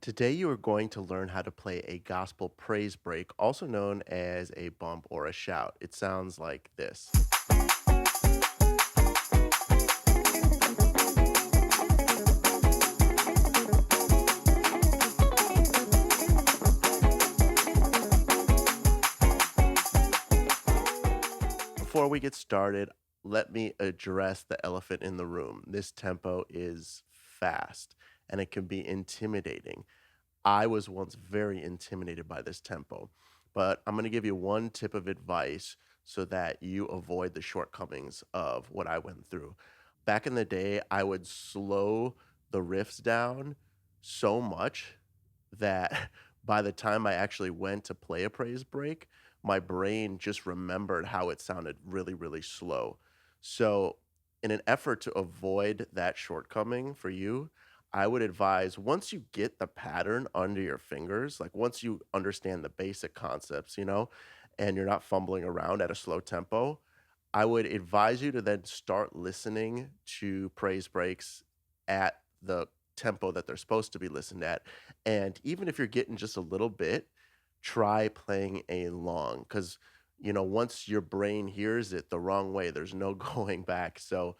Today, you are going to learn how to play a gospel praise break, also known as a bump or a shout. It sounds like this. Before we get started, let me address the elephant in the room. This tempo is fast and it can be intimidating. I was once very intimidated by this tempo, but I'm going to give you one tip of advice so that you avoid the shortcomings of what I went through. Back in the day, I would slow the riffs down so much that by the time I actually went to play a praise break, my brain just remembered how it sounded really, really slow. So, in an effort to avoid that shortcoming for you, I would advise once you get the pattern under your fingers, like once you understand the basic concepts, and you're not fumbling around at a slow tempo, I would advise you to then start listening to praise breaks at the tempo that they're supposed to be listened at. And even if you're getting just a little bit, try playing along because, once your brain hears it the wrong way, there's no going back. So,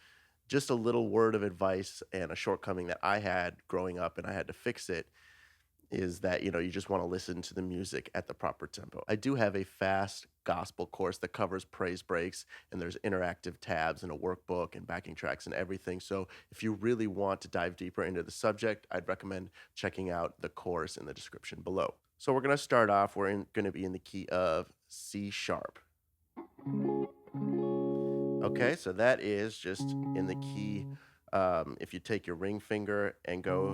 just a little word of advice and a shortcoming that I had growing up and I had to fix it is that, you just wanna listen to the music at the proper tempo. I do have a fast gospel course that covers praise breaks, and there's interactive tabs and a workbook and backing tracks and everything, so if you really want to dive deeper into the subject, I'd recommend checking out the course in the description below. So we're gonna start off, gonna be in the key of C sharp. Okay, so that is just in the key. If you take your ring finger and go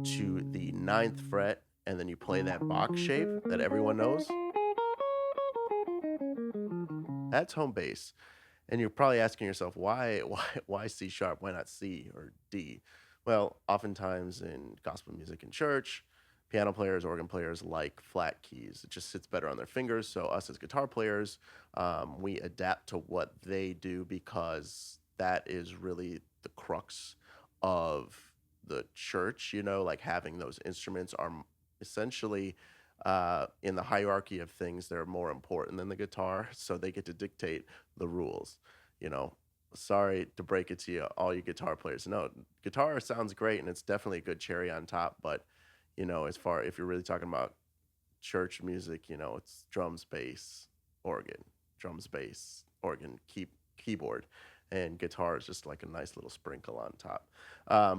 to the ninth fret, and then you play that box shape that everyone knows, that's home bass. And you're probably asking yourself, why, why C sharp? Why not C or D? Well, oftentimes in gospel music in church, piano players, organ players like flat keys. It just sits better on their fingers. So us as guitar players, we adapt to what they do because that is really the crux of the church. Like having those instruments are essentially in the hierarchy of things, they're more important than the guitar, so they get to dictate the rules. You know, Sorry to break it to you, all you guitar players. No, guitar sounds great and it's definitely a good cherry on top, but as far if you're really talking about church music, it's drums, bass, organ, drums, bass, organ, keyboard, and guitar is just like a nice little sprinkle on top.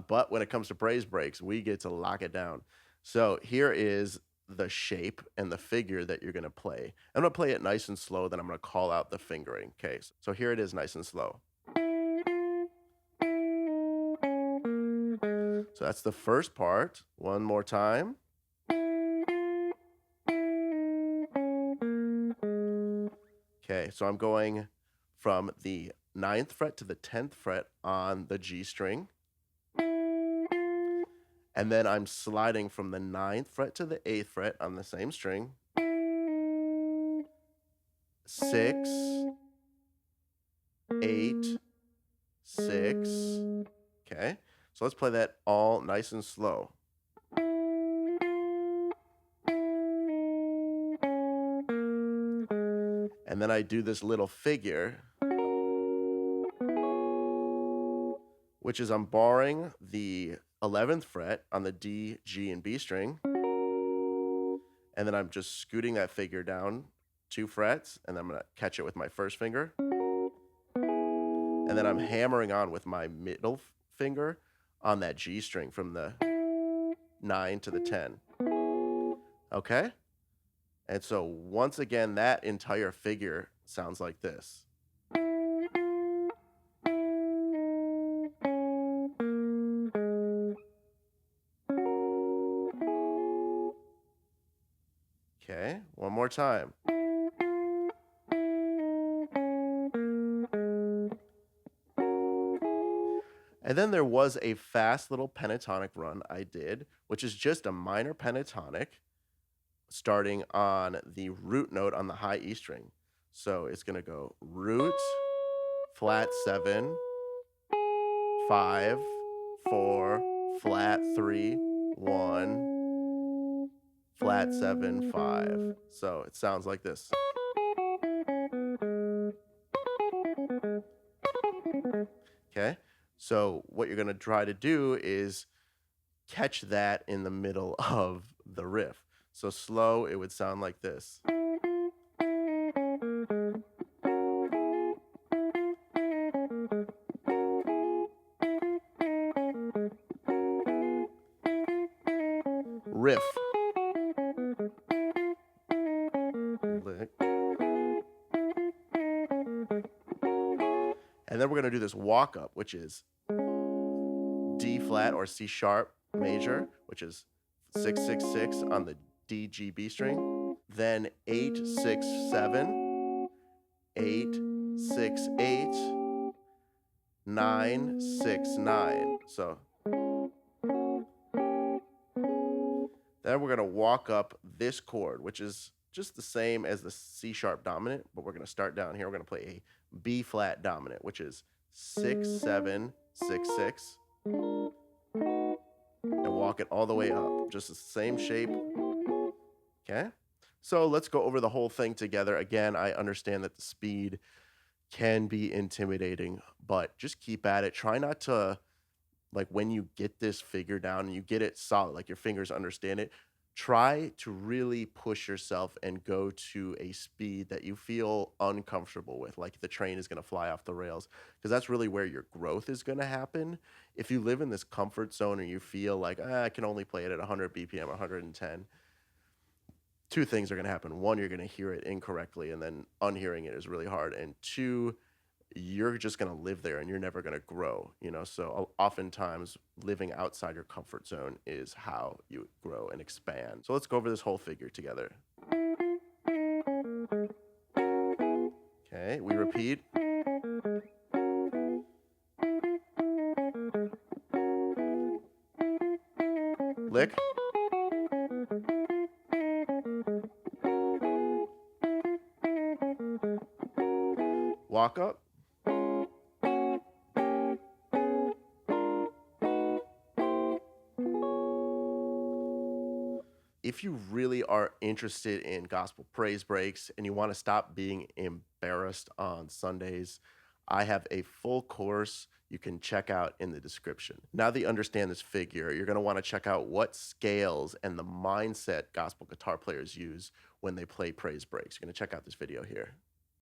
But when it comes to praise breaks, we get to lock it down. So here is the shape and the figure that you're going to play. I'm going to play it nice and slow, then I'm going to call out the fingering. Okay, so here it is nice and slow. So that's the first part. One more time. Okay, so I'm going from the ninth fret to the 10th fret on the G string. And then I'm sliding from the ninth fret to the 8th fret on the same string. 6, 8, 6. Okay, so let's play that all nice and slow. And then I do this little figure, which is I'm barring the 11th fret on the D, G, and B string. And then I'm just scooting that figure down 2 frets, and then I'm gonna catch it with my first finger. And then I'm hammering on with my middle finger on that G string from the 9 to the 10. Okay? And so once again, that entire figure sounds like this. Okay, one more time. And then there was a fast little pentatonic run I did, which is just a minor pentatonic starting on the root note on the high E string. So it's going to go root, flat 7, 5, 4, flat 3, 1, flat 7, 5. So it sounds like this. Okay, so what you're going to try to do is catch that in the middle of the riff. So slow, it would sound like this. Riff. Lick. And then we're going to do this walk up, which is D flat or C sharp major, which is 666 on the D G B string, then 8 6 7, 8 6 8, 9 6 9. So then we're going to walk up this chord, which is just the same as the C sharp dominant, but we're going to start down here. We're going to play a B flat dominant, which is 6 7 6 6. And walk it all the way up, just the same shape. Okay, so let's go over the whole thing together. Again, I understand that the speed can be intimidating, but just keep at it. Try not to, like, when you get this figure down and you get it solid, like your fingers understand it, try to really push yourself and go to a speed that you feel uncomfortable with, like the train is going to fly off the rails, because that's really where your growth is going to happen. If you live in this comfort zone and you feel like, I can only play it at 100 BPM, 110, two things are going to happen. One, you're going to hear it incorrectly, and then unhearing it is really hard. And two, you're just going to live there and you're never going to grow, you know? So oftentimes living outside your comfort zone is how you grow and expand. So let's go over this whole figure together. Okay, we repeat. Lick. Walk up. If you really are interested in gospel praise breaks and you want to stop being embarrassed on Sundays, I have a full course you can check out in the description. Now that you understand this figure, you're going to want to check out what scales and the mindset gospel guitar players use when they play praise breaks. You're going to check out this video here.